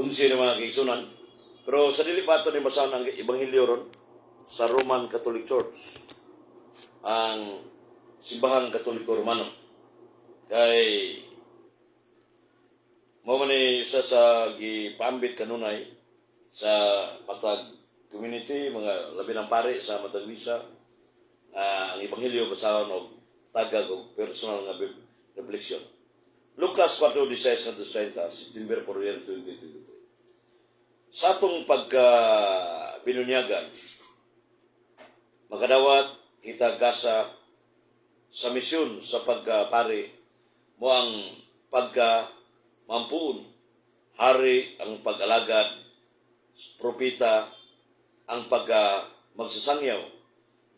11 na mga kaigsunan. Pero sa dili pa ito ni basahon ang Ebanghelyo ron sa Roman Catholic Church, ang simbahang Katoliko Romano. Kay mo man ni isa sa gipaambit kanunay sa matag community, mga labi ng pare sa matag misa, ang Ebanghelyo basahon og tagag og personal nga refleksyon. Lucas 4:16-30, September 4, 2023. Sa atong pagka-binunyagan, makadawat kita gasa sa misyon sa pagka-pare mo ang pagka-mampuon, hari ang pag-alagad, propita ang pagka-magsasangyaw.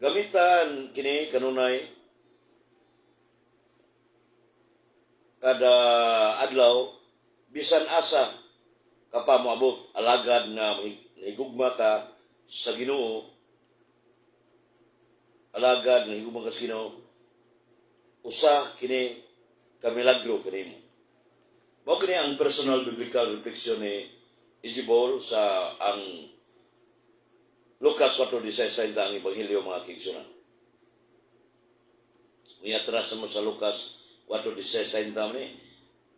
Gamitan kini kanunay kada adlaw bisan asa kapa moabot alagad nga higugma ka sa Ginoo, alagad nga higugma ka sa Ginoo, usa kini ka milagro kanimo. Mao kini ang personal biblical reflection ni Isibol sa ang Lucas 4:16 ang Ebanghelyo mga kaigsunan. Niatras mo sa Lucas 4:16 ni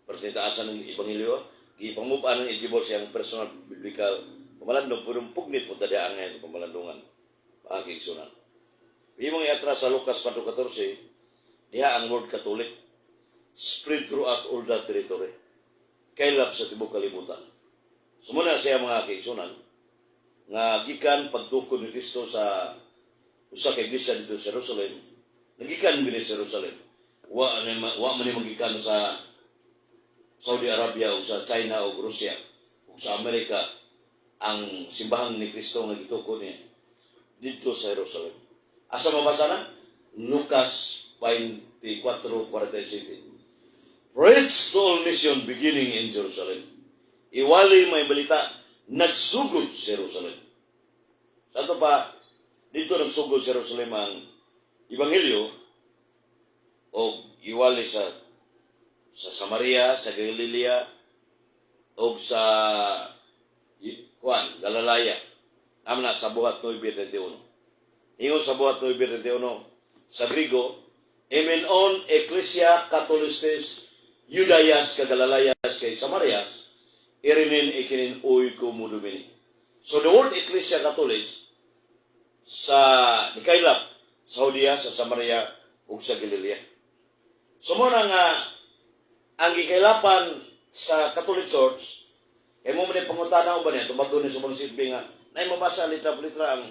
pertintaasan ng Ebanghelyo, gipangmubaan ng Isibol siyang personal biblical pamalandong purong pugnit mo tadi angay pamalandungan mga kaigsunan. Imong iatras sa Lucas 4:14, diha ang word Catholic spread throughout all that territory, kailap sa tibuok kalibutan. Sumuna siya mga kaigsunan nga gikan pagtukod ni Kristo sa usa ka iglesia dito sa Jerusalem, nagikan gini sa Jerusalem. Wa man magikan sa Saudi Arabia o sa China o Russia o sa Amerika ang simbahang ni Kristo nga gitukod niya dito sa Jerusalem. Asa mabasa na? Lucas 24:47. Preach to all nation beginning in Jerusalem. Iwali may balita, nagsugod sa Jerusalem. Sa ito pa, dito nagsugod sa Jerusalem ang Ebanghelyo o iwali sa Samaria, sa Galilea, o sa Galalaya. Naman na sa buhat 9:21. Ingon sa buhat 9:21, sa Grigo, Emenon Ecclesia Catholistes Judaias ka Galalayas kay Samarias, irinin ikinin uy kumudumini. So the word Ecclesia Catholis sa Nikailap, sa Judea, sa Samaria, ug sa Galilea. So muna nga ang gikailapan sa Catholic Church, mo man pangutana ba niya, tumago ni sa mga silbi nga, na mabasa litra-litra ang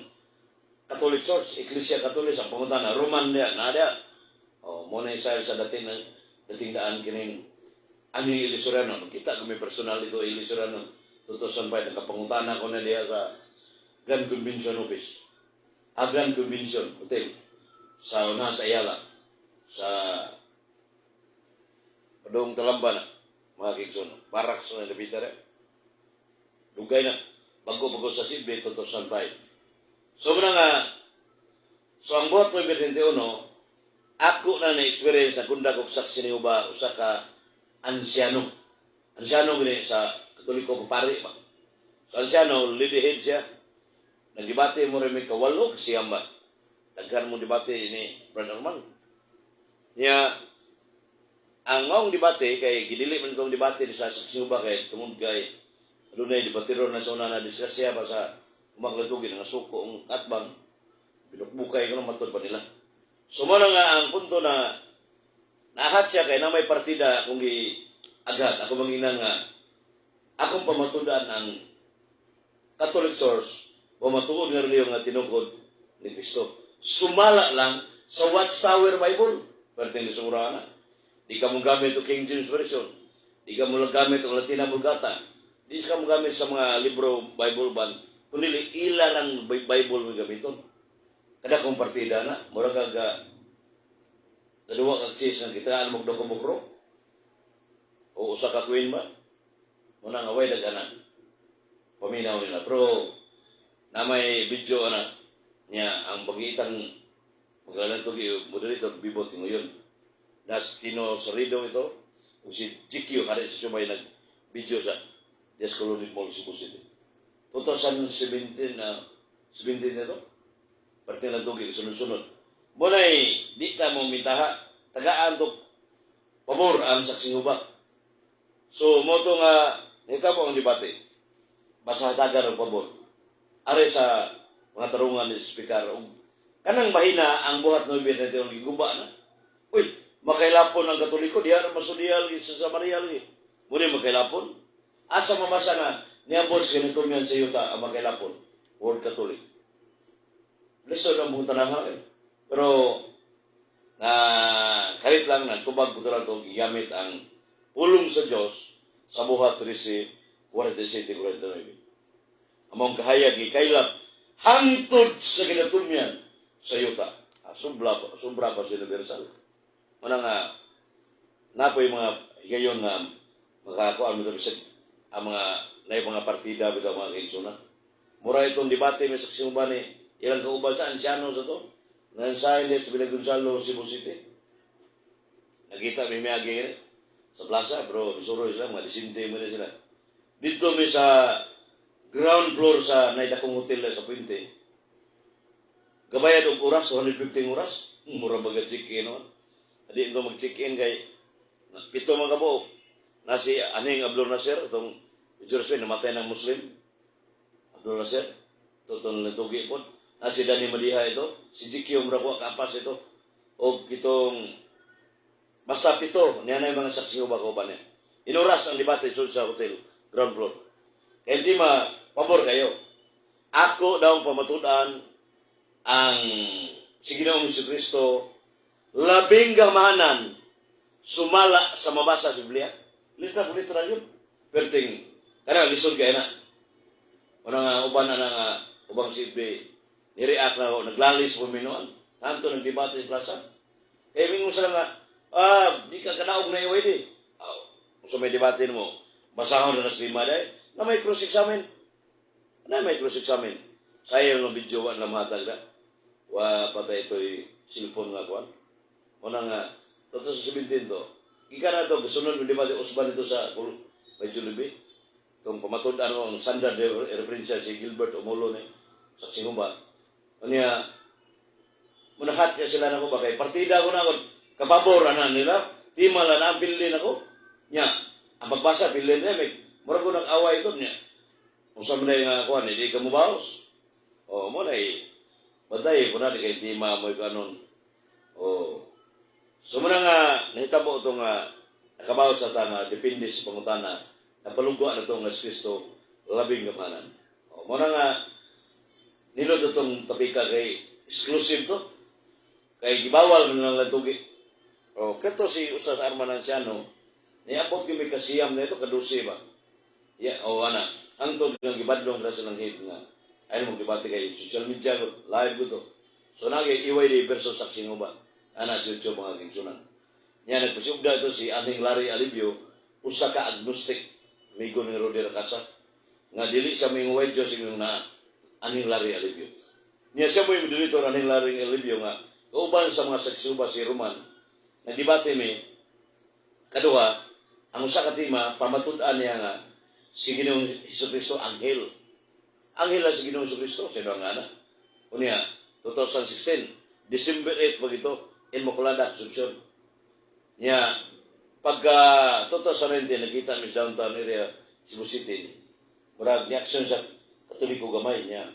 Catholic Church, Ecclesia Catholis, ang pangutana, Roman niya, na niya. O, muna isa sa dating daan kining ang Ilisurano. Kita kami personal ito, Ilisurano, 2005, nakapangutana ko na niya sa Grand Convention Office. Grand Convention Hotel, sa una sa Ayala, sa Padong Talamba na, mga kikson, Barracks na nabita rin. Dugay na, bago-bago sa Silbi, 2005. So, nga, so ang buhat mo 21, ako na na-experience na kunda kong saksi ni Uba, usa ka ansyano. Ansyano gini sa Katoliko pari ba. So, ansyano, lady head siya. Nagdibate mo rin may kawalo kasiyang ba. Daghan mo debate ni Brother Man. Niya, ang maong debate, kay gidili man itong debate sa saksi Uba, kay tungod kay adunay debatero na sa una na diskasya pa sa umaglatugi ng suko ang katbang, binukbukay ko ng matod pa nila. So mo nga ang punto na naahat siya kay na may partida akong giaghat, ako manginang nga akong pamatudan ang Catholic Church, pamatuod nga rin nga tinukod ni Kristo. Sumala lang sa Watchtower Bible, perting sa urana. Di ka mong gamit o King James Version, di ka mong gamit o Latina Vulgata, di ka mong gamit sa mga libro Bible ban, kundi ilang Bible mo gamiton. Kada kong partida na, mura kaga kadua kag cheese ng kitaan mo dokobukro o usa ka queen ba? Muna nga way daganan. Paminaw nila. Pero na may video na niya ang bagitang maglalantog yung moderator Bibo Tinguyon. Das Tino Sorido ito, o si GQ, hari sa sumay nag-video sa Dias Colony Mall, Cebu City. 2017 17 na to. Parte na tugi, sunod-sunod. Muna'y, di ta mo mitaha, tagaan to, pabor ang saksing hubak. So, mo to nga, nita mo ang debate. Basta hatagan ang pabor. Are sa mga tarungan ni Speaker, kanang mahina ang buhat no ibig natin ang giguba na. Uy, makailapon ang Katoliko, diya na masudiyal sa Marial. Muna makailapon. Asa mamasa nga, niabot siya nitumian sa yuta ang makailapon. World Catholic. Lisod ang buong tanang Pero, kalit lang na tubag ko lang ito, gigamit ang pulong sa Diyos sa buhat 13:47-49. Among kahayag, ikailap, hangtod sa kinatumian sa yuta. Sobra pa sa universal. Una nga, napoy mga higayon na makakuan mo ang mga partida bitaw mga kaigsunan. Mura itong debate may saksing ba ni ilang kaubal sa ansyano sa to. Nansahin din sa Bilag Gonzalo, Cebu City. Nakita may miyagi sa plaza, pero misuro sila, mga disinte mo na sila. Dito may sa ground floor sa naidakong hotel sa Puente. Gabayad og oras, 150 oras. Mura baga check-in naman. Hindi ito mag-check-in kay pito mga kabuok. Nasi Aning Abdul Nasir, itong Spain, namatay ng Muslim. Abdul Nasir, itong natugi po. Nasi Dani Maliha ito, si Jikyo Mrakwa Kapas ito. O kitong, basta pito, niya na yung mga saksi ubak-uban niya. Inuras ang debate sa hotel, ground floor. Kaya hindi pabor kayo. Ako daw pamatudan ang si Ginoong Jesucristo labing gamahanan sumala sa mabasa sa Biblia. Litra yun. Perting, karang lisod kayo na. Unang uban na nga, ubang sibi, nireact na ako, naglalis po minuan. Nanto nagdebate sa plaza. Eh, mingon sila nga, di ka kanaog na iway di. So may debate mo, basahon na naslima dahil, na may cross-examine. Kaya yung video na mahatag na. Patay ito'y cellphone nga kuwan. Unang nga, totoo sa 17 to, ika na ito, kasunod mo debate usban ito sa medyo libi. Itong pamatudan mo, ang standard referensya si Gilbert Omulo ni sa Sinumba. Kanya, munahat ka sila na ko ba kay partida ko na ako, kapabor na nila, timala na ang bilin ako. Nya, ang pagbasa bilin na, mura ko ng away ito niya. Kung sa mga nga kuhan, hindi ka mubaos. O, muna baday, kung na di kayo tima mo yung kanon. O, so muna nga, nahitabo ito nga, nakabaos sa tanga, depende sa pangutana, napalugwa na ito nga Kristo, labing gamanan. O, muna nga, nilod itong tapika kay exclusive to, kay gibawal mo ng latugi. O, kato si Usas Arman Anciano, niabot yung may kasiyam na ito, kadusi ba? O, ang to ng gibadlong rasa ng hit nga, ayun mong debate kay social media ko, live ko to. So, nag-iway di versus saksi mo ba? Si YouTube mga kingsunan. Niya, nagpasubda ito si Aning Larry Alibio, usa ka agnostic, migo ni Rodi Racasa, nga dili siya may white Diyos yung na Aning Larry Alibio. Niya siya mo yung dito Aning Larry Alibio nga, kauban sa mga saksi ba si Roman, nag-debate mi, kaduha, ang usa ka tima, pamatudan niya nga, si Ginoong Jesucristo, anghel. Anghel na si Ginoong Jesucristo, sino ang anak? Unya, 2016, December 8, pag ito, in Mocolada, Concepcion. Nya, pagka 2019, nakita mi sa downtown area, Cebu City, marag ni action sa Katoliko gamay niya.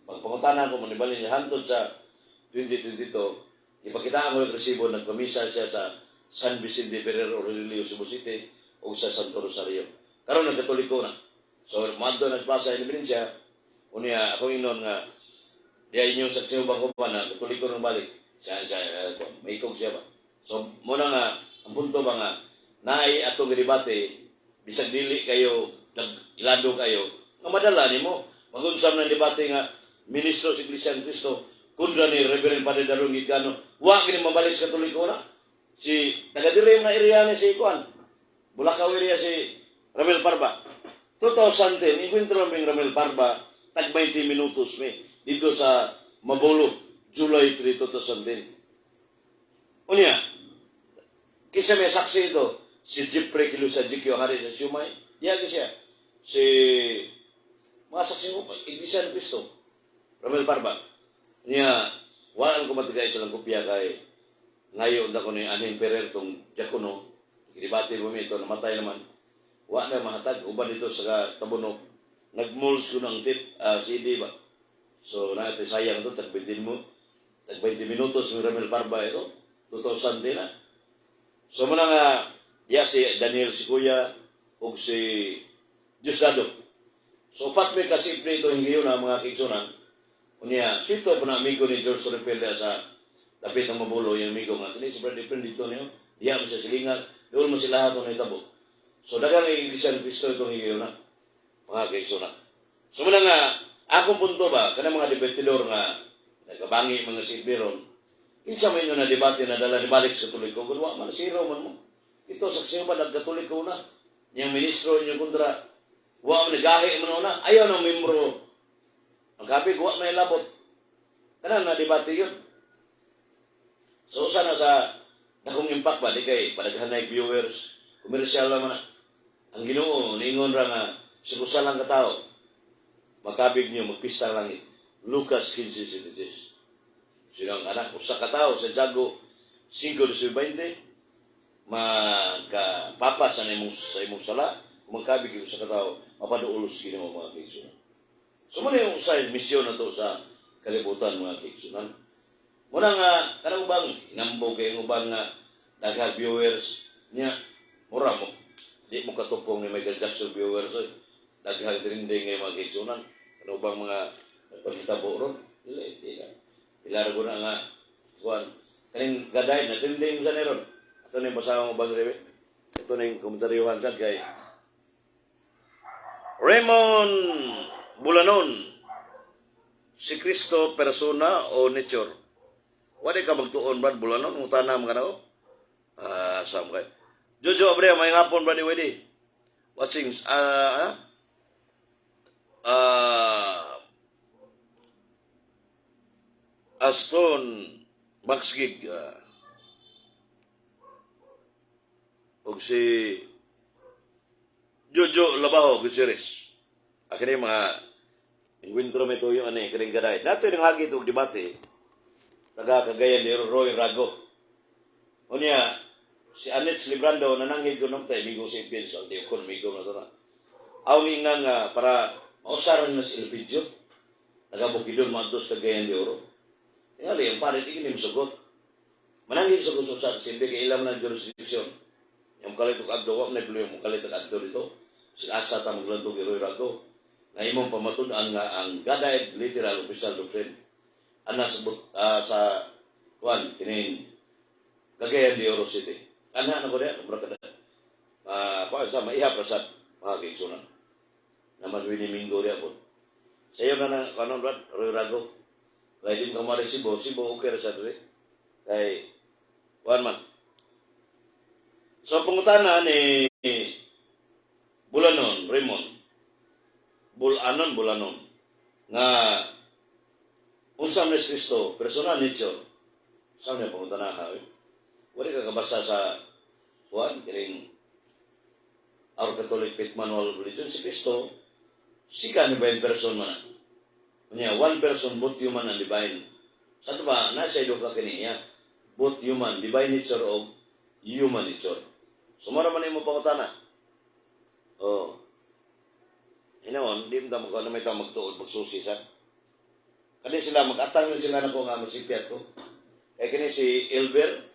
Pagpangutanan ko, manibali niya, hantod sa 2022, ipakitaan ko yung resibo, nagpamisa siya sa San Vicente Ferrer Aurelio, Cebu City, o sa Santo Rosario. Karon nagkatoliko na. So, manto na sa Ilibrinsya, unya, ako inon nga, diya inyong saksi ba ko pa na, katoliko nang balik. May ikog siya ba? So, muna nga, ang punto ba nga, naay atong debate, bisag dili kayo, ilado kayo, nga madala ni mo. Mag-unsam ng debate nga, ministro si Iglesia ni Cristo, kundra ni Reverend Padre Darong Gigano, huwag kini mabalik sa katoliko na. Si, taga-dirim na area ni si Ikuan, Bulacau area si Ramel Parba. 2010, ikwentro ng Ramel Parba, tag 20 minutos dito sa Mabolo, July 3, 2010. Unya, kinsa may saksi ito, si Jeffrey Kilusa Jikyo hari sa Siumay, diya siya. si mga saksi mo, Iglesia ni Cristo, Romel Parba. Niya, walang ko matigay sa lang kopya kay ngayon na ko ni Aning Perer tong Jacono, kinibati mo ito, namatay naman. Wa na mahatag, uban dito sa Tabunog. Nag-molds ko ng CD ba? So, natin sayang ito, tag 20 minutos ng Romel Parba ito, 2000 din na. So, muna nga, si Daniel Sikuya, o si Diosdado. So, upat may kasipre ito hindi yun mga kiksunan. Unya, sito po na amigo ni George Sorrepelda sa lapit ng mabulo, yung amigo nga. Kini si Brady Friend dito niyo, diya mo sa silingan, doon mo sila ito na itabo. So, dagang Iglesia ni Cristo itong hindi yun mga kiksunan. So, muna nga, akong punto ba, kanang mga debatidor nga, nagabangi mga sipiron, kinsa may na debate na dala balik sa Katoliko, kung wala man, zero man mo. Ito, saksiyo ba, nagkatoliko na, yung ministro, yung kundra, wala man, nagahi man na, ayaw ng membro, ang kapig, wala man ilabot. Kanang na debate yun. So, sana sa, nakong impact ba, di kay, padaghanay viewers, komersyal naman na, ang Ginoo, niingon ra nga, sigusa lang katao, makabig niyo, magpista lang ito. Lucas 15:7. Sinang anak, usa ka tao sa Jago 5:20, magkapapa sa imong sala, magkabig yung usa ka tao, mapaduulos Ginoo mga kaigsunan. So muna yung usa misyon na to sa kalibutan mga kaigsunan. Muna nga, kanang ubang, inambog kayo ubang nga, daghang viewers niya, mura mo. Di mo katupong ni Michael Jackson viewers, daghang trending ngayon mga kaigsunan. Kanang ubang mga pagkitabo ron, ilara ko na nga, kuhan, kaning gaday, natinding sa niron. Ito na yung pasawang ubang rebe. Ito na yung komentaryuhan sa kay Raymond Bulanon, si Cristo persona o nature? Wala ka magtuon, Brad Bulanon, mong tanam ka na ko? Sam kay Jojo Abreu, may hapon, Brad Wedi. Watching, Aston Maxgig og si Jojo Labaho Gutierrez. Akin mga encuentro may tuyo ani kining gaday. Nato yung hagi itong debate taga Cagayan ni Roy Rago. Unya si Annette Librando nananghid ko nung tayo migo si Pins ang di ko migo na to na. Awing nga para mausaran na si Elpidio. Taga-Bukidon mantos Cagayan de Oro. Tingali, ang palit, hindi mo sagot. Manangin sa gusto sa simbi, kaya ilam ng jurisdiction. Yung kalitok addo, wak na yung kalitok addo dito. Sila asa ta maglantong Roy Rago. Na imong pamatudaan nga ang gaday literal official doctrine. Ana sa Juan, kinin Cagayan de Oro City. Ana na ko rin, kabra ka sa maihap rasad, mga kaigsunan. Naman winimingo rin po. Sa iyo na kanon, Brad, Roy Rago. Kaya din kamari Sibo okay sa doon. Kaya, one man. So, pangutana ni Bulanon, Raymond. Bulanon. Nga, unsam ni Cristo, personal nature. Saan niya pangutana ha? Wala ka kabasa sa Juan, kiling Our Catholic Faith Manual of Religion, si Cristo, sika ni ba yung person man? Kanya, one person, both human and divine. Sa ito ba, nasa ido ka kaniya, both human, divine nature o human nature. So, mara man yung pangutana. Oh. Inaon, di mo tamo ka na may tamo magtuod, magsusi sa. Kani sila, mag-atang sila na ko nga masipyat ko. Kaya kani si Elber,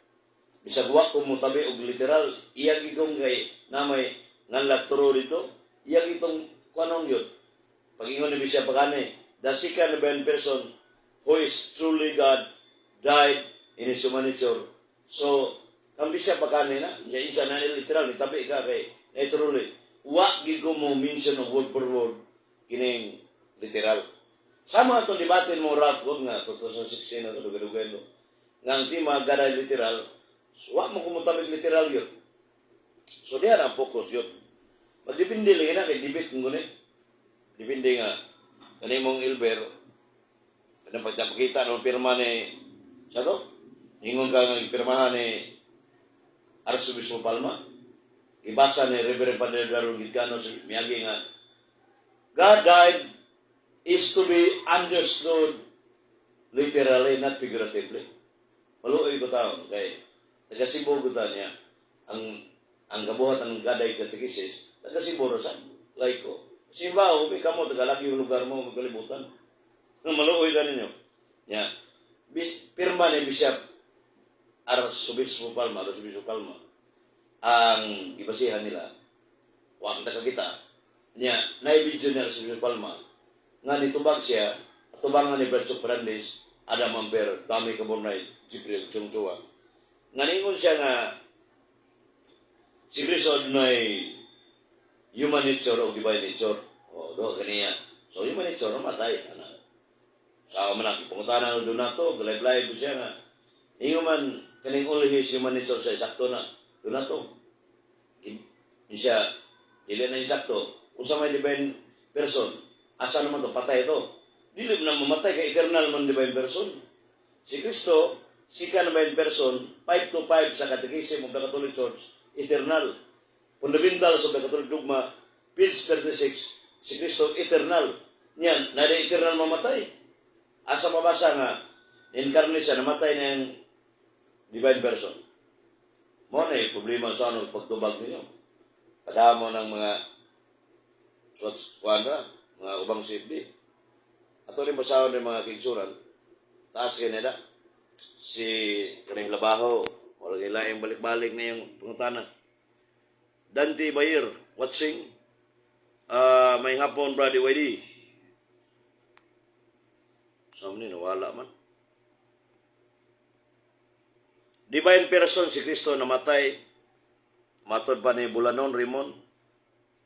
bisagwa ko mo tabi og literal, iyag igong kay na may nganlatro dito, iyag itong kwanong yun. Pag-ingon na bisya pagkani, the second divine person who is truly God died in his human nature. So, ang bisya pa kanina, yan isa na literal, itabi ka kay truly. Wa gigo mo mention of word for word, kining literal. Sama ito debatin mo rat, huwag nga, 2016 na ito, dugay-dugay ito. Nga ang di magaday literal, wa mo kumutabig literal yun. So, diyan ang focus yun. Magdipindi lang na kay debate kung gano'n. Dipindi nga. Kanimong Ilber, kanang pagkapakita ng pirma ni, sa to? Ingon ka ng pirmahan ni Arsobispo Palma, ibasa ni Reverend Padre Darul Gitcano sa miyagi nga God died is to be understood literally, not figuratively. Maluoy ko taon, kay taga-Cebu ko niya, ang gabuhat ng God died catechesis, taga-Cebu rasan, like ko. Simbaho, ikaw mo, tagalagi yung lugar mo, magkalibutan. Maluoy ka ninyo. Yeah. Pirma ni Bishop Arsubispo Palma, ang ibasihan nila, wag nakakita, niya, naibidyo ni Arsubispo Palma, nga nitubag siya, tubangan ni Berto Fernandez, Adam Amper, Tami Kaburnay, Jibril Chungchua. Nga ningon siya nga, si Cristo na human nature o divine nature. O, doon kaniya. So, human nature, namatay. Sa manaki, pangutanan doon na to, galay-galay ko siya nga. Ingo man, kaning only his human nature sa isakto na, doon na to. Siya, dili na isakto. Kung sa may divine person, asa naman to, patay to. Dili na mamatay, kay eternal man divine person. Si Kristo, sika na divine person, 5 to 5 sa Catechism of the Catholic Church, eternal. Fundamental sa the Catholic Dogma, page 36, si Kristo eternal. Yan, na eternal mamatay. Asa mabasa nga, incarnate siya, namatay na yung divine person. Mo na problema sa ano, pagtubag ninyo. Kadamo ng mga mga ubang safety. Ato rin basahon ng mga kingsuran, taas kayo nila. Si kaning labaho, wala kailangang balik-balik na yung pangutanan. Dante Bayer, watching. May hapon, Brady Whitey. Saan ni, nawala man. Divine person si Kristo namatay. Matod pa ni Bulanon, Raymond.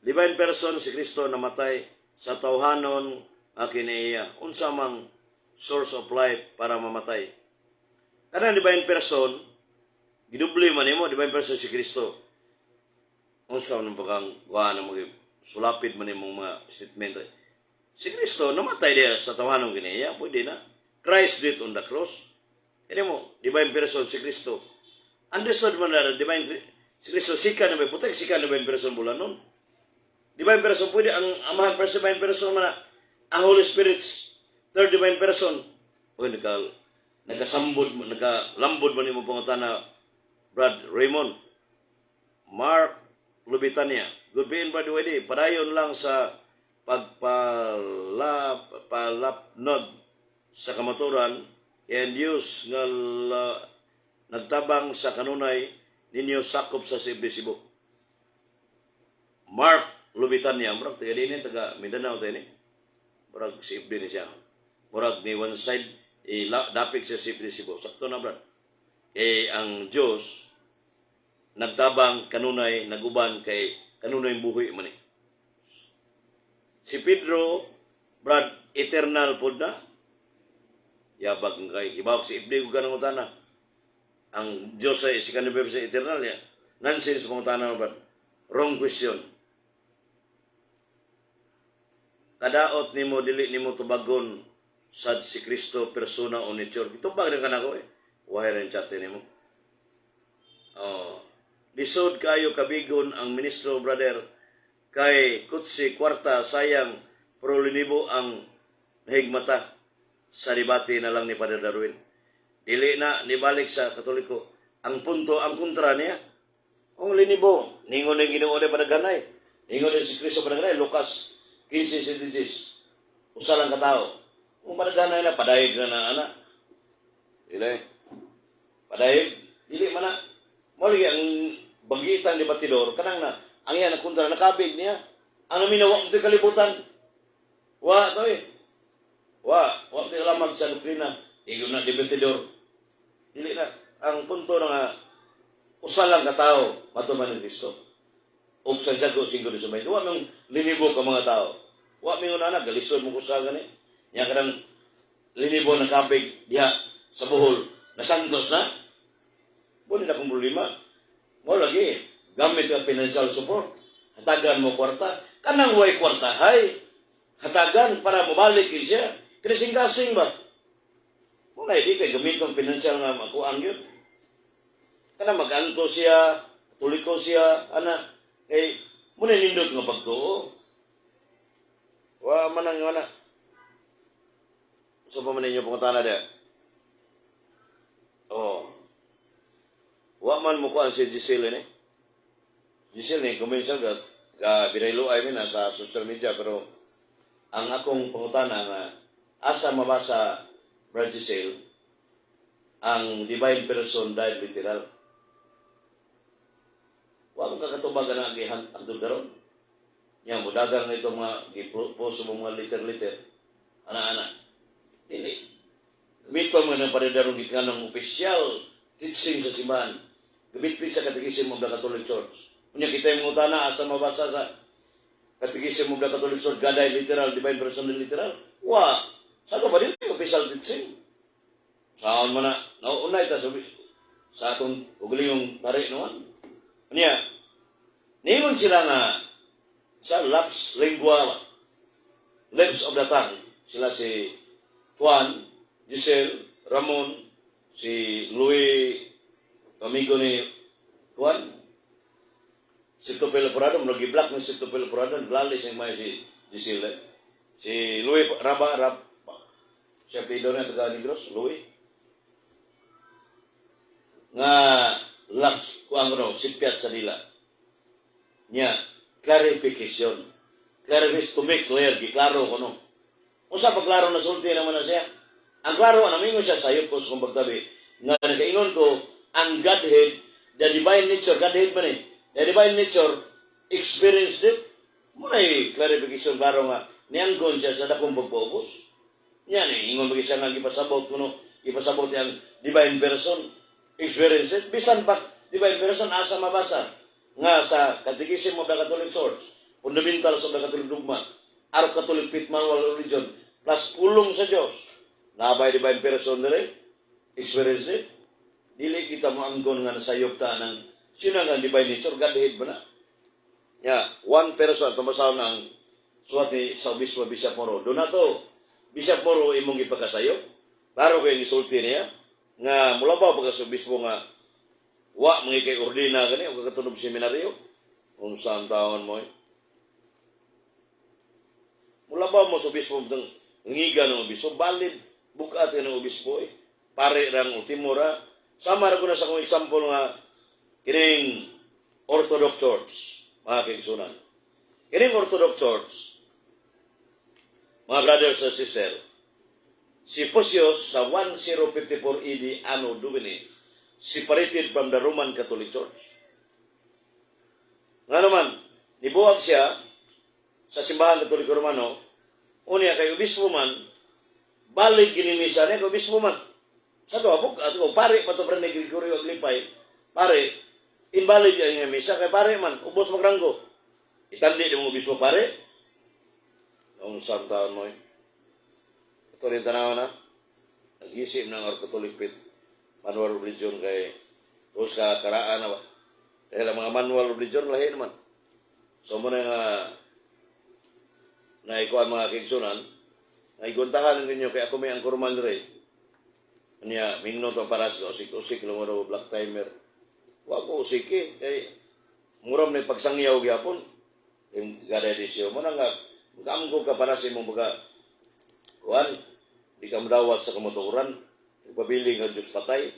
Divine person si Kristo namatay sa tawhanon akiniya. Unsa mang source of life para mamatay. Karena divine person, gidubli man nimo divine person si Kristo. Unsa man bagang kuha na mga sulapid man imong mga statement. Si Kristo namatay dia sa tawhanon kiniya, pwede na. Christ died on the cross. Kaya mo, divine person si Kristo. Understood man na divine si Kristo, sika na may putek, sika na divine person Bulanon. Divine person, pwede ang amahang person, divine person man ang Holy Spirit, third divine person. O, nagalambod man yung pangutana, Brad Raymond. Mark Lubitania. Good being, Brad Wede. Padayon lang sa pagpalapnod sa kamaturan and Diyos nga nagtabang sa kanunay ninyo sakop sa Cebu. Mark Lubitania. Murag taga din taga Mindanao tayo ni. Murag Cebu din siya. Murag ni one side dapig sa Cebu. Sakto na, Brad. Ang Diyos nagtabang kanunay naguban kay kanunay buhi man eh. Si Pedro, Brad, eternal po na. Yabag kay ibawag si Ibni ko ganang utana. Ang Diyos ay si kanibay sa eternal ya. Nonsense pang utana, Brad. Wrong question. Kadaot nimo dili nimo tubagon sad si Kristo persona o nature. Itubag na kanako eh. Why rin chat nimo. Lisod kayo kabigon ang ministro, brother, kay kutsi kwarta sayang pero linibo ang nahigmata sa debate na lang ni Padre Darwin. Dili na nibalik sa Katoliko. Ang punto, ang kontra niya, ang linibo, ningon na Ginoo ni padaganay. Ningon na si Kristo padaganay, Lucas 15:16. Usa lang katao. Kung padaganay na, padayig na anak. Dili. Padayig, dili man na. Muli ang bagitan ni Batidor, kanang na, ang yan, kontra, nakabig niya. Ang naminawak ng kalibutan. Wa, to eh. Wa di lamang sa doktrina. Iyon na di Batidor. Dili na. Ang punto na nga, usa lang katao, matuman ng Kristo. O sa jago, singko di sumay. Wa mong linibo ka mga tao. Wa mong anak, galisod mo kusa gani. Yan ka ng linibo na kabig diha sa buhol. Na santos na. Wala na kong problema. Mo lagi, gamit ang financial support. Hatagan mo kwarta. Kanang way kwarta, hay. Hatagan para mabalik siya. Krising-kasing ba? Mo na hindi kay gamit ang financial nga makuhaan yun. Kanang mag-anto siya, tuliko siya, ana. Kay, mo na nindot nga pagtuo. man ang wala. So pa man ninyo pangutana dia. Oh. Wa man mo kuan si Giselle ni. Giselle ni kumensa ga biraylo ay na sa social media pero ang akong pangutana nga asa mabasa Brad Giselle ang divine person died literal. Wa mo kakatubagan na agihan andun daron. Nya mo dagang nga itong mga giposo mo mga liter-liter. Ana-ana. Dili. Gamit pa mo ng paridarong gikanang opisyal teaching sa simbahan. Gamit sa katikisim of the Catholic Church. Kunya kita yung utana asa mabasa sa katikisim of the Catholic Church, God ay literal, divine person literal. Wa, sa ito ba din yung official teaching? Saan mo na, naunay ta sa atong ugli yung tarik naman. Kunya, ningon sila nga sa laps lingua, lips of the tongue. Sila si Juan, Giselle, Ramon, si Louis, amigo ni Juan, si Tupelo Prado, nag-i-block ni si Tupelo Prado, glalis yung may si Giselle. Si Louis Rab, siya pido na taga Negros, Louis. Nga, laps, kuang no, sipiat sa dila. Nya, clarification. Clarification to make clear, giklaro ko no. Usa pa klaro na sulti naman na siya. Ang klaro, namingon siya sayop ko sa kumbagtabi, nga nagkaingon ko, ang Godhead, the divine nature, Godhead man eh, the divine nature, experienced it. May clarification klaro nga, nianggon siya sa dakong pagpaubos. Yan eh, ingon bagi siya nga ipasabot kuno, ipasabot yung divine person, experience it. Bisan pa, divine person, asa mabasa. Nga sa Catechism of the Catholic Church, Fundamentals of the Catholic Dogma, Our Catholic Faith Manual Religion, plus pulong sa Diyos, nabay divine person nila, experience it. Dili kita mo anggon nga nasayop ta ng sino nga divine nature, Godhead ba na? Yeah, one person, tumasaw na ang suwati sa obispo Bishop Moro. Doon na to, Bishop Moro imong ipagkasayop. Klaro kayo isulti niya, nga mula ba pagkas obispo nga wa mga kay ordina gani o kagatunog seminaryo kung saan taon mo mula ba mo sa obispo ng ngiga ng obispo balid bukat ng obispo pare rang ultimo ra sama ra ko na sa kong example nga kining Orthodox Church mga kaigsunan kining Orthodox Church mga brothers and sisters si Posios sa 1054 AD Anno Domini separated from the Roman Catholic Church. Nga naman, nibuwag siya sa simbahan Katoliko Romano, unya kay obispo man, balik ginimisa niya kay obispo man. Sa ito, abog, at pare, patobran ni Gregorio Aglipay, pare, invalid yung misa, kay pare man, ubos magranggo. Itandi di mo obispo pare, noong isang taon mo ito rin tanaw na, nag-isip ng Catholic Faith Manual of Religion kay terus karaan na ba? Dahil ang mga Manual of Religion lahi naman. So muna nga naikuan mga kigsunan, naiguntahan ninyo kay ako may ang kurman rin. Niya, mingno to para sa usik-usik lumuro black timer. Wa ko usik kay muram na pagsangyaw gyapon. Yung gada edisyo mo na nga kamgo ka para sa imong baga kuan di ka madawat sa kamotoran. Pabiling ang Diyos patay.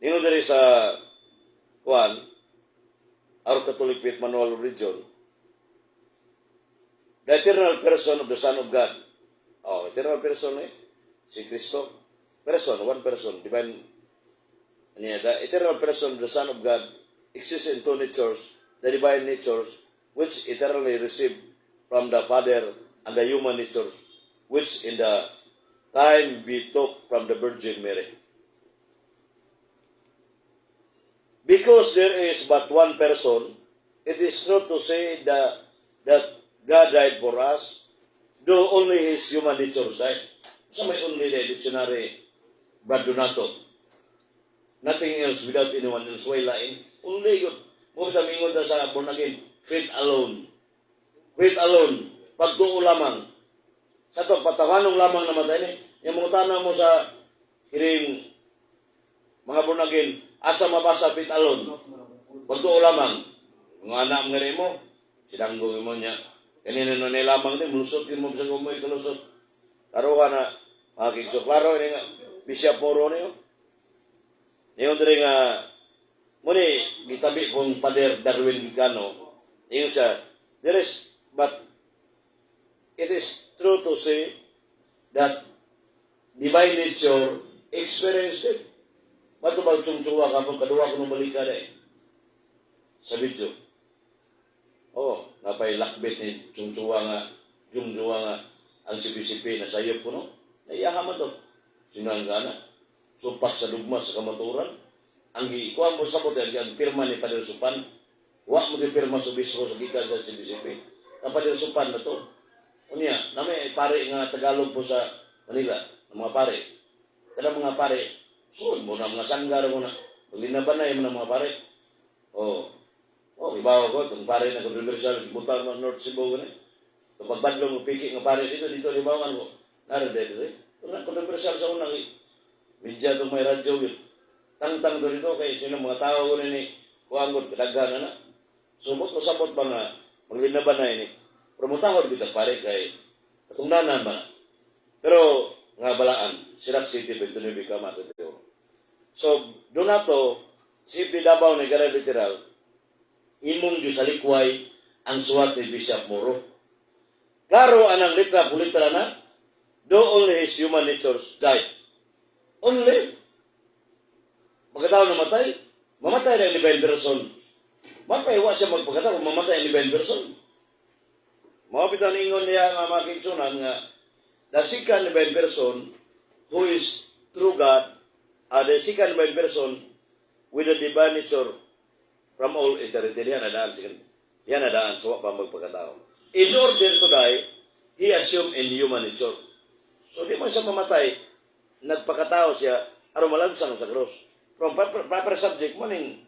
Nino dari sa Juan, Our Catholic Faith Manual of Religion, the eternal person of the Son of God. Eternal person si Kristo. Person, one person, divine. The eternal person of the Son of God exists in two natures, the divine natures, which eternally received from the Father, and the human nature, which in the time we took from the Virgin Mary. Because there is but one person, it is not to say that God died for us, though only His human nature died. So may only the dictionary, Brad Donato. Nothing else without anyone else. Wailain. Only yun. Muna mingon na sa born again. Faith alone. Faith alone. Pagtuo lamang. Sa ito, patawanong lamang na matay ni. Yung mga tanong mo sa kiring mga bunagin, asa mabasa pit alon. Pagtuo lamang. Mga anak mga mo, sinanggo mo niya. Kanina no nilamang din, mulusot yun mo sa kumoy kalusot. Karuha na, mga kigso. Klaro, ini nga, Bishop Moro niyo. Ngayon din nga, muni, gitabi kong Pader Darwin Gicano, ngayon siya, but it is true to say that divine nature experienced it. Matubag tsung-tsuwa ka pang kaduwa ko nung balikan sa video. Napay lakbit ni tsung-tsuwa nga ang sipi-sipi na sayop ko no. Naiyahaman to. Sinangga na. Sumpak sa dugma sa kamaturan. Ang ikuha mo sa puti, ang pirma ni Padre Supan. Wa mo di pirma sa bisko sa gikan sa sipi-sipi. Ang Padre Supan na to. Unya, namin pare nga Tagalog po sa Manila. Ang mga pare. Kada mga pare, suod mo na mga sanggar mo na. Linabanay mo na mga pare. Ibawa ko, itong pare na kontroversial, butang ng North Cebu ko na. Itong pagbadlong mo piki ng pare dito, libawan ko. Narade dito. Itong kontroversial sa unang media itong may radyo. Tang-tang dito kay sino mga tao ko na ni kuangot, kadaghan na. Sumot mo sabot ba nga, maglinabanay ni. Promotahod kita pare kay itong nanan ba. Pero, nga balaan, Sirak City, 29 ka matuturo. So, doon na to, simple Davao na gara literal, imong gisalikway ang suwat ni Bishop Moro. Klaro anang litra pulitra na, do only his human nature died. Only. Pagkatao namatay, mamatay na ni Ben Person. Mapaiwa siya magpagkatao, mamatay ni Ben Person. Mawapitan ingon niya nga makiksunan nga, the second divine person who is true God, the second divine person with a divine nature from all eternity. Yan nadaan sa pa magpagkatao. In order to die, he assumed in human nature. So di man siya mamatay, nagpakatao siya, aron malansang sa cross. From proper subject mo ning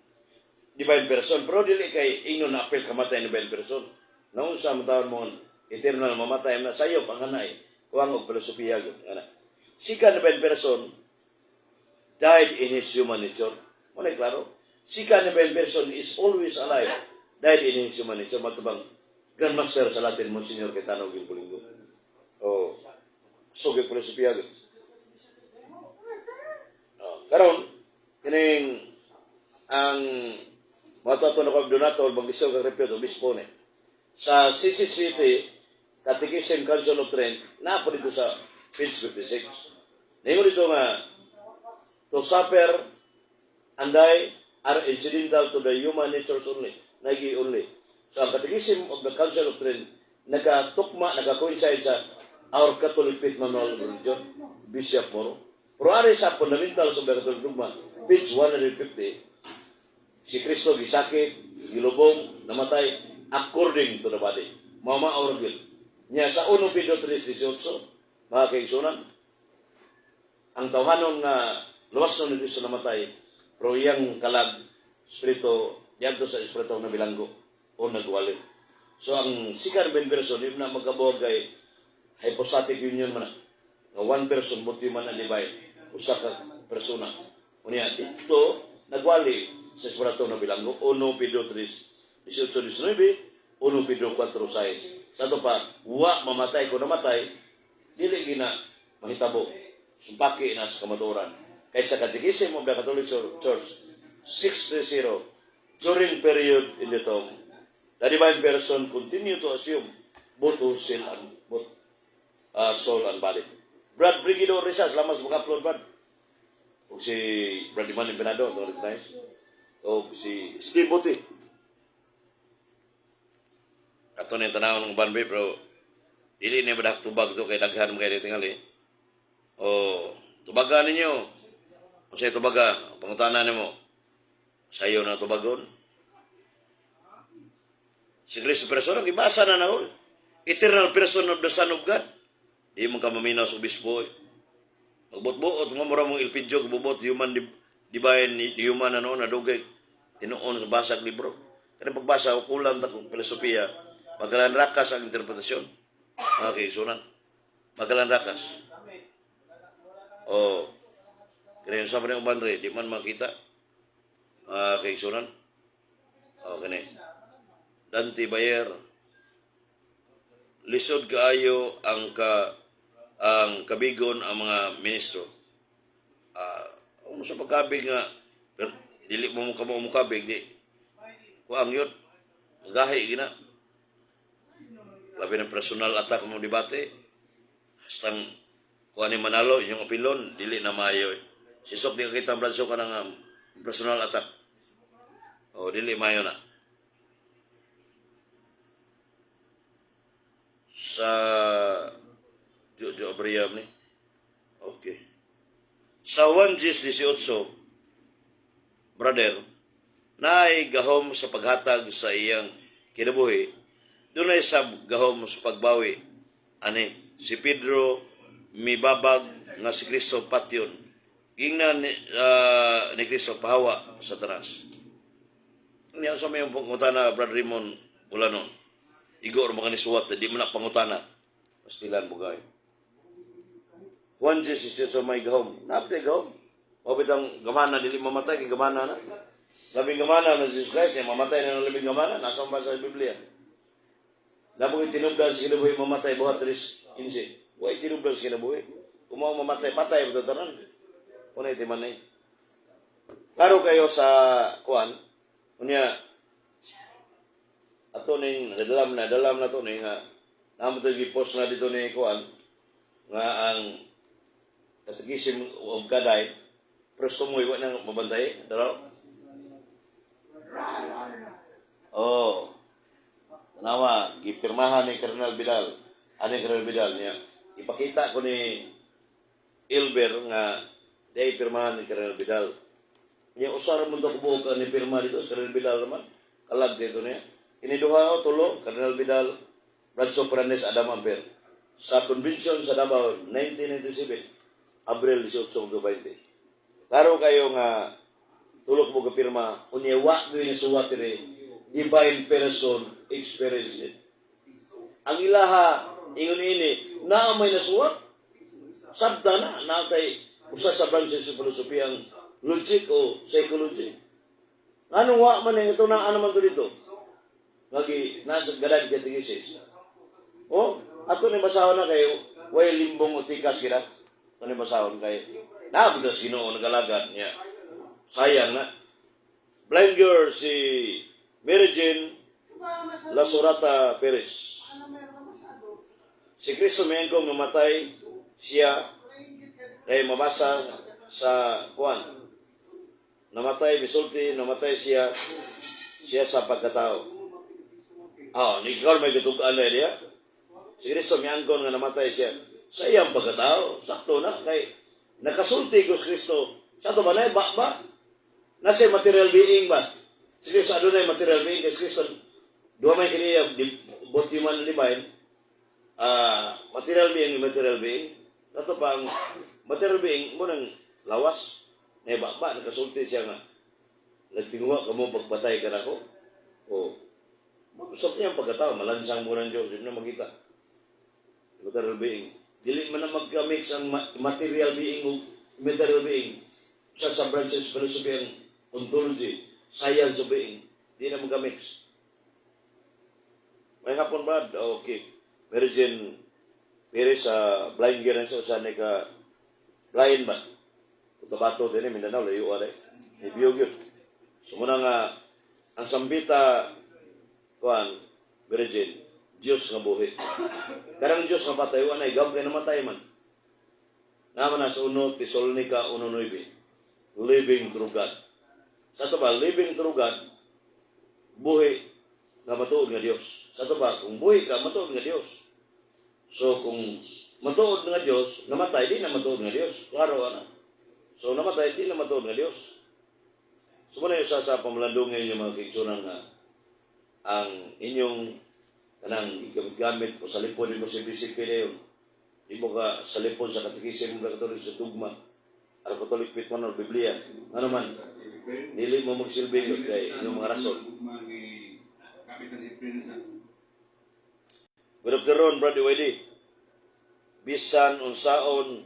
divine person, pero dili kay ingon na apel kamatay ni divine person. Naun sa matawag mo, eternal mamatay na sayo, panganay. Kuwang og filosofiya yun. Second divine person died in his human nature. Muna klaro? Second divine person is always alive. Died in his human nature. Matubang Grandmaster sa Latin, Monsignor Caetano Gilpulingo. So, filosofiya yun. Karon, kining ang matuto na kong donator, mag-isaw kang repute, obispo ni. Sa CCCT, Catechism Council of Trent, na po dito sa page 56. Ngayon dito nga, to suffer and die are incidental to the human nature only. Nagi only. So, ang Catechism of the Council of Trent, nagka-coincide sa our Catholic Faith Manual of Religion, Bishop Moro. Pero ari sa fundamental sa Catholic Dogma, page 150, si Kristo gisakit, gilubong, namatay, according to the body. Mama Orgil. Nya sa 1 Pedro 3:18, mga kaigsunan, ang tawhanon nga luwas na ni Kristo namatay, pero iyang kalag, spirito, yanto sa espiritu na bilanggo o nagwali. So ang second divine person, yung na magkabuhag kay hypostatic union man, nga one person, buti man na divine, usa ka persona. Unya, ito, nagwali sa espiritu na bilanggo, 1 Pedro 3:18-19, 1 Pedro 4:6. Sa ito pa, mamatay ko namatay, dili gina mahitabo. Sumpaki na sa kamaturan. Kaysa Catechism of the Catholic Church, 630, during period in the tomb, the divine person continue to assume both soul and body. Brad Brigido Rizal, salamat sa mag-upload, Brad. O si Brad Iman Empenado, o si Steve Buti. Ato na yung tanawang ng banbe, pero dili na ba tubag ito kay daghan mo kayo tingali. Tubaga ninyo. Kung sa'yo tubaga, pangutanan mo, sa'yo na tubagon. Si Cristo person, ang ibasa na na eternal person of the Son of God. Di mo ka maminaw sa obispo. Magbot-buot, mamura mong ilpidyo, bubot, human divine, human na dugay. Tinuon sa basag libro. Kaya pagbasa, kulang na kung filosofiya, magalan rakas ang interpretasyon. Mga kaigsunan. Magalan rakas. Kaya yung sabi ng ubanre, di man makita. Mga kaigsunan. Kani. Dante Bayer, lisod kaayo ang kabigon ang mga ministro. Kung sa pagkabig nga dili mo mo kabig di kuang yun magahi gina labi ng personal attack mo debate hastang kuan ni manalo inyong opilon dili na maayo sisok di ka kita branso ka ng personal attack o dili maayo na sa Jojo Abraham ni okay sa 1 Gs 18 brother, naay gahom sa paghatag sa iyang kinabuhi, dunay sab gahom sa pagbawi. Ani, si Pedro mibabag nga si Kristo patyon. Gingnan ni Kristo pahawa sa tanas. Niya sa may pangutana, Brother Raymond Bulanon. Igor mga nisuwat, di mo na pangutana. Pastilan mo gay. 1 Jesus sa may gahom. Napte gahom. Mabit ang gamana, dili mamatay, kay gamana na. Labing gamana na Jesus Christ, mamatay na ng labing gamana, nasa ba sa Biblia. Labong itinubdan sa kinabuhi, mamatay, buhat ris, insi. Huwag itinubdan sa kinabuhi. Kung mga mamatay, patay, matataran. Kung na itiman na yun. Klaro kayo sa kuan, kunya, ato ning, nadalam na to ning, naman ito i-post na dito ni kuan, nga ang katikisim o gaday, presto mo iwan ng mabantay, dalaw? Oh, tanawa, gipirmahan ni Colonel Vidal. Ano yung Colonel Vidal niya? Ipakita ko ni Ilber nga di pirmahan ni Colonel Vidal. Niya, usara mo ito kubuka ni pirma dito, Colonel Vidal naman. Kalag dito niya. Iniduha o tulo, Colonel Vidal, Bradshaw Fernandez, Adam Amper. Sa convention sa Davao, 1997, Abril 18, 2020. Klaro kayo nga tulok mo kapirma, unyewa ko yung suwatire, divine person experience it. Ang ilaha, ingon ini, na may nasuwat, sabda na, natay, usa sa branches sa filosofi ang logic o psychology. Anong wa man yung ito na ano man to dito? Ngagi, nasa gadag katigisis. O, ato ni basahon na kayo, way limbong o tikas kita. Ito ni basahon kayo. Nabutas Ginoo nagalagat niya. Sayang na. Blind girl si Mary Jane Lasurata Perez. Si Kristo Mengkong namatay siya ay mabasa sa kuan. Namatay bisulti, namatay siya sa pagkatao. Ni Carl may gatugan na niya. Si Kristo Mengkong nga namatay siya sa iyang pagkatao. Sakto na kay nakasulti ko si Kristo. Sa ito ba na ba? Nasa material being ba? Si Kristo adunay material being. Kasi Kristo, duwa may kiniya, both human and divine, material being. Ito pa ang material being, mo nang lawas. Ba? Nakasulti siya nga. Nagtinguha ka mo pagpatay ka na ko. Usap niya ang pagkatao. Malansang mo ng Diyos. Hindi na makita. Material being. Dili man na magka-mix ang material being o material being sa branches philosophy ang ontology, science of being. Di na magka-mix. May hapon ba? Okay. Virgin Perez sa blind gear na sa ka blind ba? Utabato din Mindanao, layo alay. Ibiyog yun. So muna nga, ang sambita, kuhan, Virgin, Diyos nga buhi. Karang Diyos nga patay, wanay, gawag kayo namatay man. Naman na sa 1 Tesalonica 1:9, living through God. Sa ito ba, living through God, buhi nga matuod nga Diyos. Sa ito ba, kung buhi ka, matuod nga Diyos. So kung matuod nga Diyos, namatay, di na matuod nga Diyos. Klaro na. So namatay, di na matuod nga Diyos. So muna yung sa pamalandungin yung mga kiksunan nga ang inyong kanang gamit-gamit o salipon mo si BCP na yun. Di mo ka salipon sa katikisim mo katolik sa tugma. Ara katolik pit man o Biblia. Ano man, nili mo magsilbi kay inyong mga rason. Good afternoon, Brother Wadi. Bisan unsaon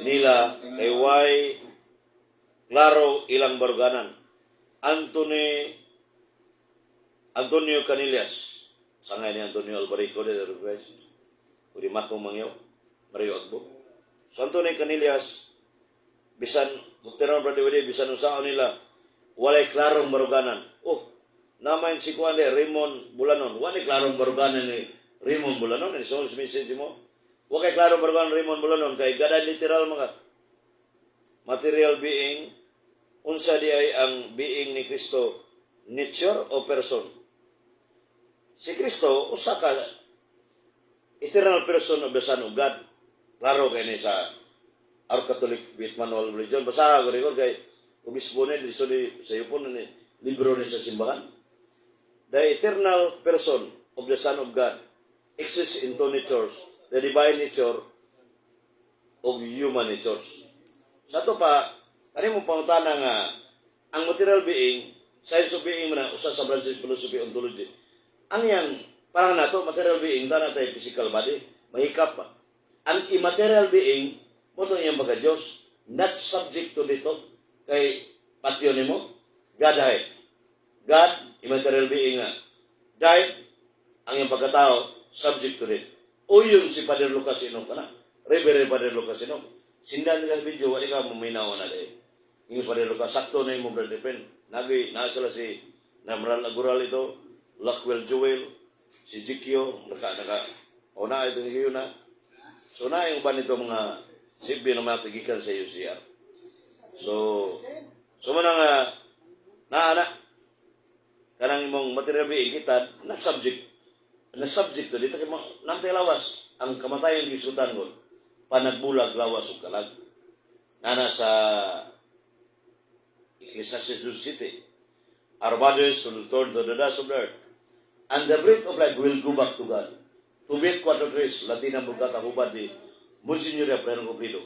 nila kay way klaro ilang baruganan. Antonio Canillas. Sangay ni Antonio Albarico de Request. o di Mako Mangyo, Mario Agbo. So Antonio Canillas, bisan, Dr. Bradway, bisan usao nila, walay klarong baruganan. Oh, naman si Kuande, Raymond Bulanon, walay klarong baruganan ni Raymond Bulanon, and so message mo, walay klarong baruganan Raymond Bulanon, kay gada literal mga material being, unsa di ay ang being ni Kristo, nature o person. Si Kristo, usa ka eternal person of the Son of God. Klaro kay ni sa Our Catholic Faith Manual of Religion. Basaha ko rin kay obispo ni sa iyo po ni libro ni sa simbahan. The eternal person of the Son of God exists in two natures, the divine nature of human natures. Sa ito pa, ano mong pangutana nga, ang material being, science of being na usa sa branches philosophy, ontology, ang yang, parang nato, material being, dana tayo physical body, mahikap pa. Ang immaterial being, mo itong iyang pagka-Diyos, not subject to dito, kay patyo ni mo, God died. God, immaterial being nga, died, ang iyang pagkatao, subject to it. O yun si Padre Lucas Inog ka na, Reverend Padre Lucas Inog. Sindan ka sa video, wali ka maminaw na dahil. Yung Padre Lucas, sakto na yung brother depend. Nasala si Namral Agural ito, Lackwell Joel, si Jikyo, una ito ni na. So na yung ba nito mga sibyo na matigikan sa UCR. So man nga, naana, kanang imong material being kita, na-subject to dito, namtay lawas, ang kamatayan gisutan ko, panagbulag lawas o kalag. Nana sa Ecclesiastes City, our bodies will return to the dust of the earth, and the breath of life will go back to God. To beat quattro tres, Latin ang bulgata hubad di Monsignor Prenong Coprido.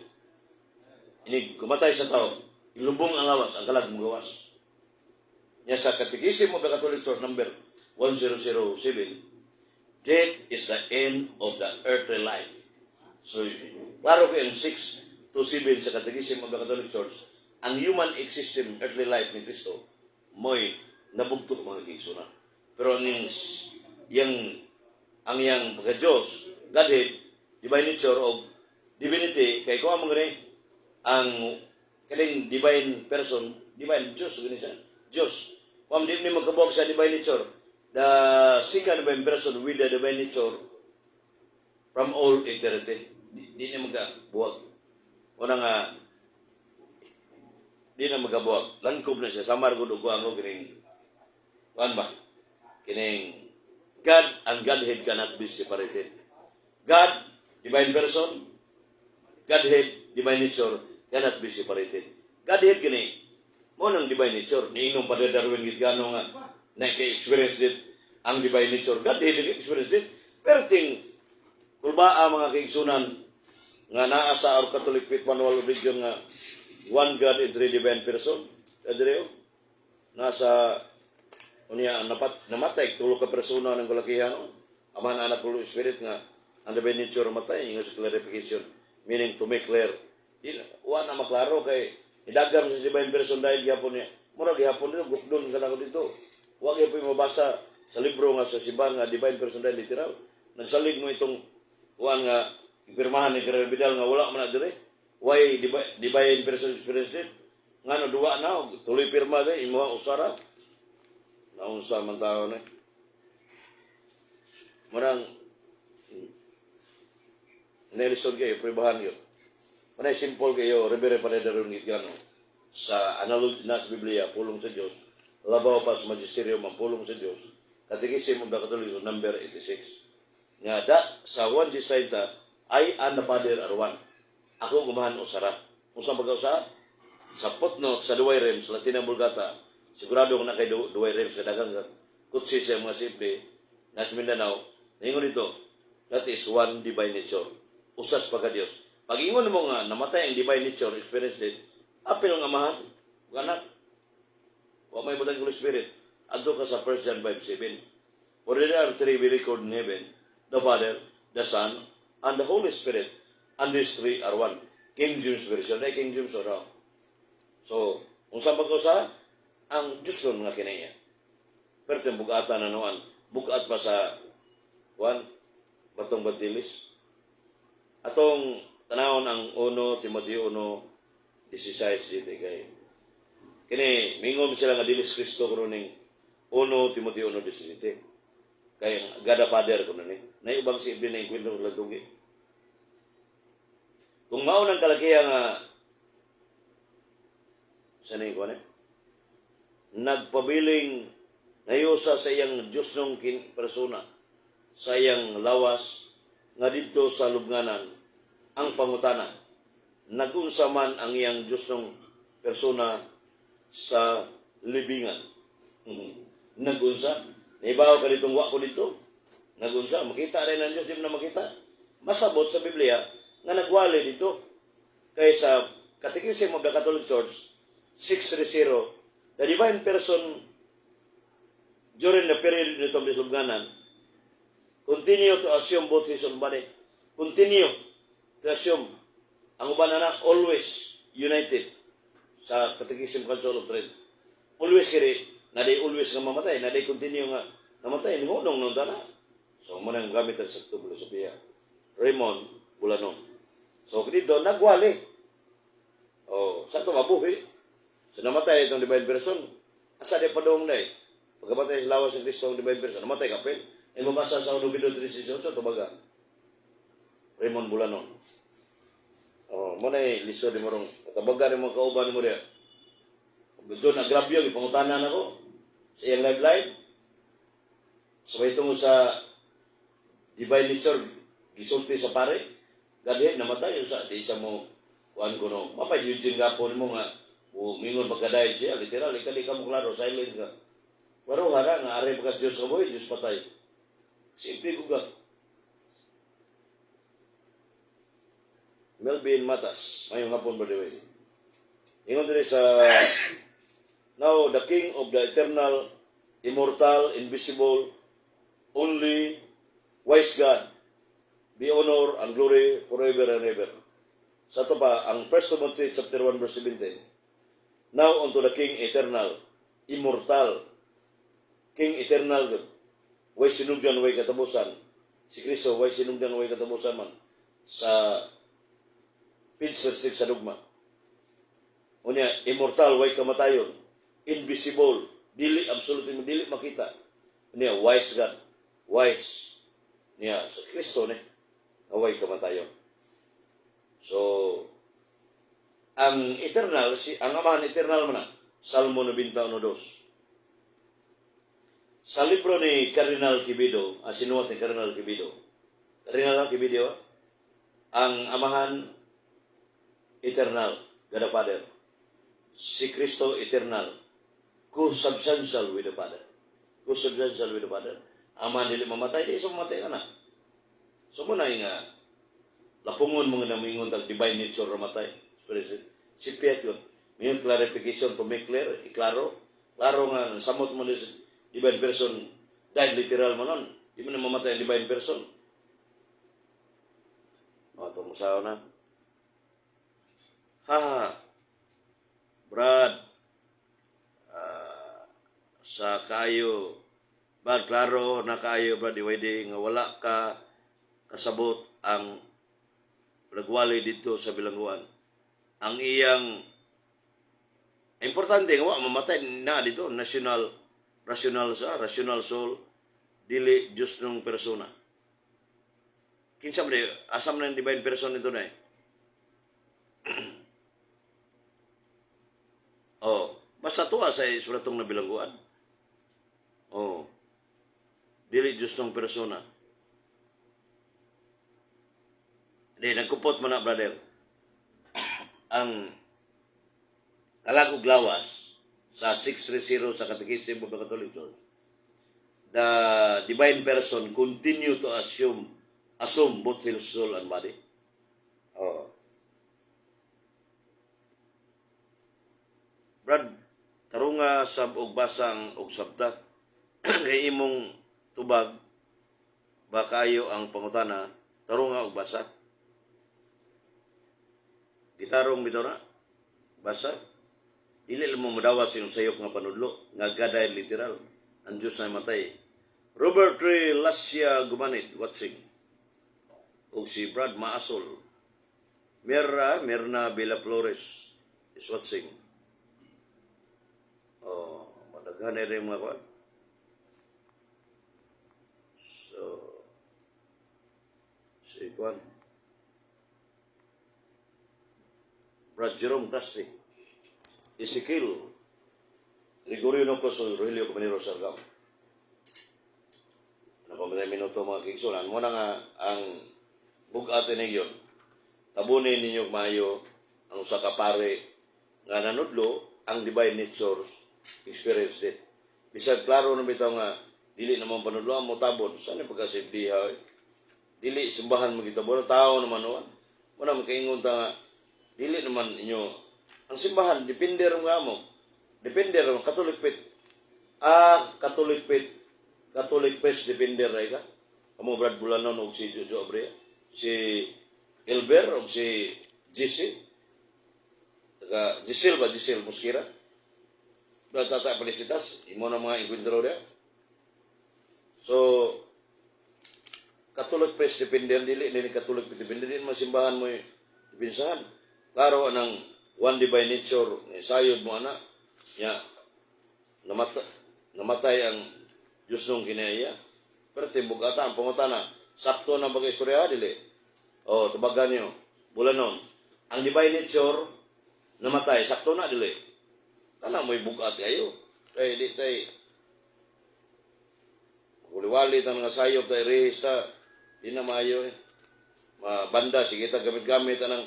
Ini kumatay sa tao, ilubong ang lawas, ang kalag mong gawas. Niya sa Catechism of the Catholic Church number 1007, death is the end of the earthly life. So, klaro ko yung 6 to 7 sa Catechism of the Catholic Church, ang human existing earthly life ni Kristo, mo'y nabugtok mga kiksuna. Pero ang yang pagka-Diyos, Godhead, divine nature of divinity, kay ko ang mga ang kaling divine person, divine Diyos, ganun siya, Diyos. Kung di magkabuhag sa divine nature, the second divine person with the divine nature from all eternity. Di na magkabuhag. Una nga, di na magkabuhag. Langkob na siya. Samar ko doon ko kining, kuhan ba? Kining, God and Godhead cannot be separated. God, divine person, Godhead, divine nature, cannot be separated. Godhead kini, mo nang divine nature. Niingong Padre Darwin Gitgano nga, na-experience dit ang divine nature. Godhead, experience dit. Pero ting, kulba ang mga kaigsunan nga naa sa Our Catholic Faith Manual of Religion nga one God in three divine person. Kadreo, nasa unya namatay tulo ka persona ng kalakihan, Ama, Anak, Holy Spirit nga ang divine nature matay nga sa clarification, meaning to make clear. Wa na maklaro kay idagam sa divine person dahil gyapon niya. Mura gyapon dito gukdon ka na ko dito. Wa gyapon mabasa sa libro nga sa simbahan nga divine person dahil literal. Nagsalig mo itong kuan nga pirmahan ni Gabriel Vidal nga wala man na dire. Why divine person experience it? Ngano duwa na tuloy pirma de imo usara. Naunsa man tao na. Marang Nelson kayo, pribahan yun. Manay simple kayo, Ribere Panederon Gitgano, sa analogy na sa Biblia, pulong sa Diyos, labaw pa sa magisterium ang pulong sa Diyos, Catechism of the Catholic number 86. Nga sa 1 G30, I and the Father are one. Ako gumahan o sarap. Kung saan pagkausa? Sa footnote, sa Duway Rems, Latina Bulgata, sigurado ko na kay Duway Rems, kadagang kutsi siya mga simple, nasa Mindanao, naingon ito, that is one divine nature. Usas pagka-Diyos. Pag ingon mo nga, namatay ang divine nature, experience din, apil ang amahan, anak, o may batang Holy Spirit, adto ka sa 1 John 5:7. For there are three we record in heaven, the Father, the Son, and the Holy Spirit, and these three are one. King James Version, ay King James oraw. So, kung saan pagkausa, ang Diyos ko mga kinaya. Pero yung bugatan na noan, bugat pa sa, batong Batilis, atong tanawon ang 1 Timoteo 1:16 dito kay kini mingom sila nga dilis Kristo kuno ning 1 Timoteo 1:17 kay gada father kuno ni nay ubang si ibn na kwento lang tugi kung mao nang kalakihan nga sanay ko nagpabiling nayusa sa iyang Diyos nung persona sa iyang lawas nga dito sa lubnganan ang pangutana nagunsa man ang iyang Diyos nung persona sa libingan. Nagunsa naibaw ka ditong wa ko dito nagunsa makita rin ang Diyos di mo na makita masabot sa Biblia nga nagwali dito kay sa Catechism of the Catholic Church 630 the divine person during the period nito ng lubnganan continue to assume both his own body. Continue to assume ang uban na always united sa Catechism Council of Trent. Always kiri, na day always nga mamatay, na day continue nga namatay, ni hunong nung tana. So, muna yung gamit ang sakto filosofia. Raymond Bulanon. So, dito, nagwali. O, sa ito mabuhi. So, namatay itong divine person. Asa di pa doong na eh. Pagkamatay sa lawas ng Kristo ang divine person, namatay kapil. Ay mabasa sa Unubido 3:16 sa tubaga. Raymond Bulanon. Oh, mo na liso di morong katabaga ni mga kauban mo dia. Betul nagrabyo gipangutanan ako sa iyang live. Sabay tungo sa divine nature gisulti sa pare. Gadi namatay sa di sa mo kuan kuno. Mapay Eugene gapon mo nga mingon pagkaday siya literal ikali ka mo klaro silent ka. Pero hara nga are pagkas Dios ka boy Dios patay. Simple ko ka. Melvin Matas. Mayong hapon by the way. Ingon din sa now the King of the eternal, immortal, invisible, only wise God, be honor and glory forever and ever. Sa ito pa, ang 1 Timothy chapter 1 verse 17. Now unto the King eternal, immortal, King eternal God, way sinugdan, way katapusan. Si Kristo, way sinugdan, way katapusan man. Sa page 6 sa dugma. Unya, immortal, way kamatayon. Invisible, dili, absolutely, dili makita. Unya, wise God. Wise. Niya, sa Kristo, way kamatayon. So, ang eternal, ang amahan eternal man na, Salmo 91:2. Sa libro ni Cardinal Quevedo, sinuwat ni Cardinal Quevedo, ang amahan eternal, God the Father. Si Kristo eternal, co-substantial with the Father. Co-substantial with the Father. Amahan dili mamatay, di isa mamatay ka na. So muna nga, lapungon mga namingon tag divine nature ramatay. Si Piet yun. Ngayon clarification to make clear, iklaro. Klaro nga, samot mo divine person, dahil literal mo nun. Di mo na mamatay ang divine person. O, ito musaw na. Brad, sa kayo, Brad, klaro na kayo, Brad, iwede nga wala ka kasabot ang nagwali dito sa bilangguan. Ang iyang importante nga mamatay na dito, rational soul, dili Diyos ng persona. Kinsa man asam na yung divine person ito na basta tuwa sa sulatong na bilangguan. Dili Diyos ng persona. Nagkupot mo na, brother. Ang kalagog lawas sa 630 sa Catechism of the Catholic Church, the divine person continue to assume both his soul and body. Brad, tarunga sab og basang og sabta kay imong tubag ba kayo ang pangutana tarunga og basa. Gitarong bitaw na basa. Dili mo madawas yung sayop nga panudlo nga gaday literal. Ang Diyos na matay. Robert Ray Lascia Gumanit watching. ug si Brad Maasol. Mirna Villa Flores is watching. Oh, madaghan na rin mga kwan. So, si kwan. Brad Jerome Plastic. Ezekiel. Gregorio Nocoso, Rogelio Comanero Sargam. Napamatay minuto mga kigsunan. Muna nga ang bugatin ninyo. Tabunin ninyo maayo ang usa ka pare nga nanudlo ang divine nature experience dit. Bisag klaro na bitaw nga dili naman panudlo ang motabon. Saan yung pagkasibdiha? Dili simbahan mo kita. Pero tao naman o. Muna makaingon ta nga dili naman inyo ang simbahan depende ron nga mo. Depende ron Catholic faith. Catholic faith depende ra ka. Amo Brad Bulanon og si Jojo Abre. Si Elber o si Giselle. Giselle Mosquera. Brad Tata Felicitas. Imo na mga encuentro dia. So, Catholic press depende dili Catholic depende din masimbahan mo ipinsahan. Klaro anang one divine nature sayod mo ana nya namatay ang Diyos nung kinaya. Pero timbog ata ang pangutana sakto na bagay istorya dili. Oh, tabagan niyo. Bulanon. Ang divine nature namatay sakto na dili. Kana mo'y bugat kayo. Kay di tay wali-wali ta nga sayop tay rehis ta. Di na maayo eh. Banda sige ta gamit-gamit anang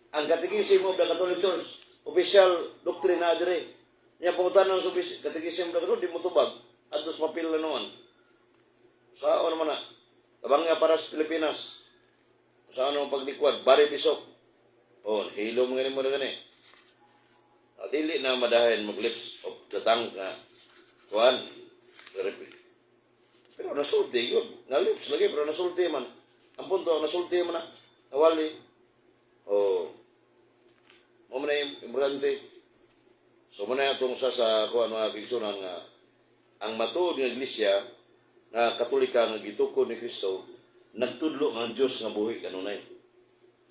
ang katekism of the Catholic Church, official doctrine na dire. Nya pangutanan sa katekism of the Catholic di mo tubag adtos papel na naman. Sao naman na? Tabang nga para sa Pilipinas. Saan ang paglikwad? Bari Bishop. Oh, hilo mga mo na gani. Dili na madahin mag-lips of the tongue na kuhan. Pero nasulti yun. Na-lips lagi, pero nasulti man. Ang punto, nasulti man na. Nawali. Oh. Mo na yung importante. So, muna itong sa kuhan mga kigsunan nga ang matuod ng iglesia na katolika nga gitukod ni Kristo nagtudlo nga ang Diyos nga buhi kanunay.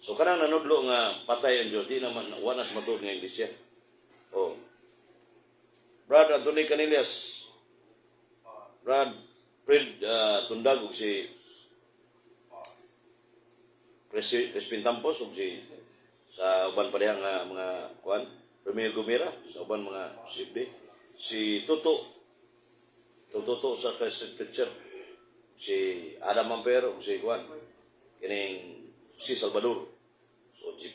So kanang nanudlo nga patay ang Diyos, di naman wanas matuod nga iglesia. Oh. Brad Anthony Canillas, Brad Fred Tundag ug si Crispin Tampos ug si sa uban pa diyang mga kuan Romeo Gumira sa uban mga sibde si Toto sa Christian Preacher si Adam Ampero si kuan kining si Salvador so si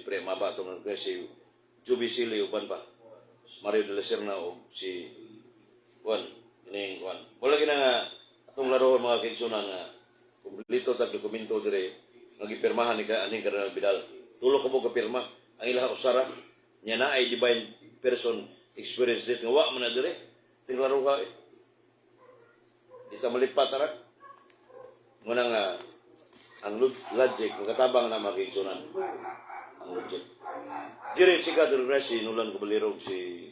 Pre Mabato ng si Juby Sili uban pa si Mario de la Serna o si kuan kining kuan wala gina nga atong laruhon mga kigsunan nga kumplito tag dokumento dire nagipirmahan ni aning Cardinal Vidal tulo ko mo kapirma ang ilang usara niya na ay divine person experience dit nga wa man na dire tinglaro ka kita malipat arak muna nga ang logic katabang na makiksunan ang logic dire si Kadel Resi nulan Caballero si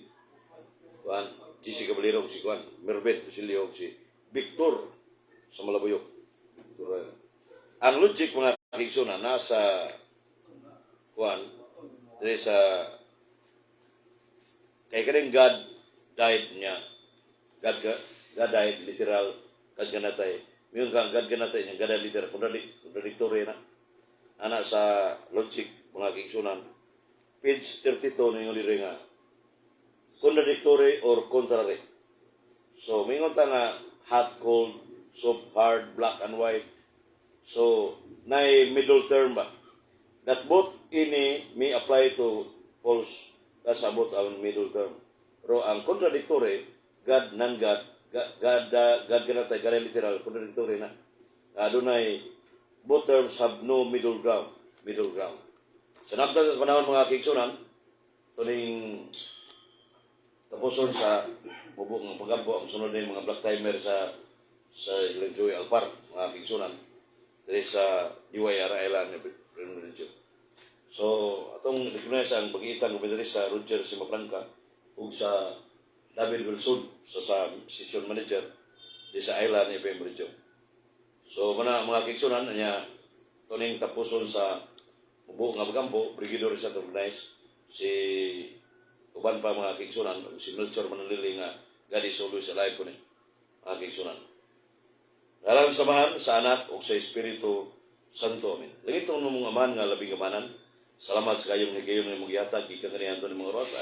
Juan GC Caballero si Juan Mervin Silio si Victor sa Malabuyok ang logic mga kiksunan nasa Juan dire sa kay kaning God died niya God died literal God ganatay yung God ganatay niya God literal contradictory na ana sa logic mga kigsunan page 32 na yung liri nga contradictory or contrary so mingon ta nga hot cold soft hard black and white so nay middle term ba that both ini may apply to false that's about ang middle term pero ang contradictory God non-God God ganatay God literal contradictory na adunay both terms have no middle ground so nabda sa panahon mga kigsunan tuning tapuson sa bubok ng paggampo ang sunod na yung mga black timer sa ilang Joy Alpar mga kigsunan dari sa DYR Island so atong recognize ang pag-iitang gubernador sa Roger Simaplanca ug sa David Wilson sa session manager di sa island ni PM Region. So mga kigsunan niya tuning tapuson sa Ubo nga Bagambo, Brigadier sa organize si uban pa mga kigsunan, si Melchor Manalili nga gadi solo sa live ko ni mga kigsunan. Ngalan samahan sa anak o sa Espiritu Santo. Amen. Langit ang mong aman nga labing amanan. Salamat sa kayong higayon ng mag-iatag, ikanganihan to ng mga rosa.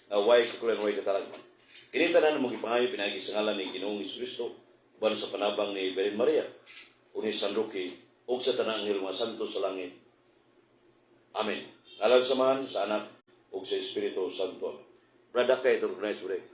Naway kakulan, way katalagman. Kinita na mong ipangayo, pinagi sa ngalan ni Ginoong Jesucristo, uban sa panabang ni Virgen Maria, unis San Roque, o sa tanang mga santo sa langit. Amen. Ngalan samahan sa anak o sa Espiritu Santo. Brada kayo ito, recognize break.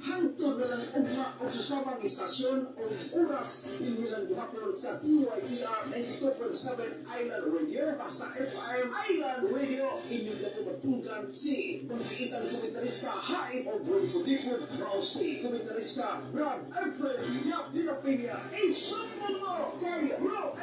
Hangtod na lang ugma o susamang istasyon o oras inilang gihapon sa DYER 92.7 Island Radio basta FM Island Radio inyong kapatungkan si pagkiitang komentarista Haim o Buwan-Pudipod o si komentarista Brad Efren Yapirapinia isang mo kay Bro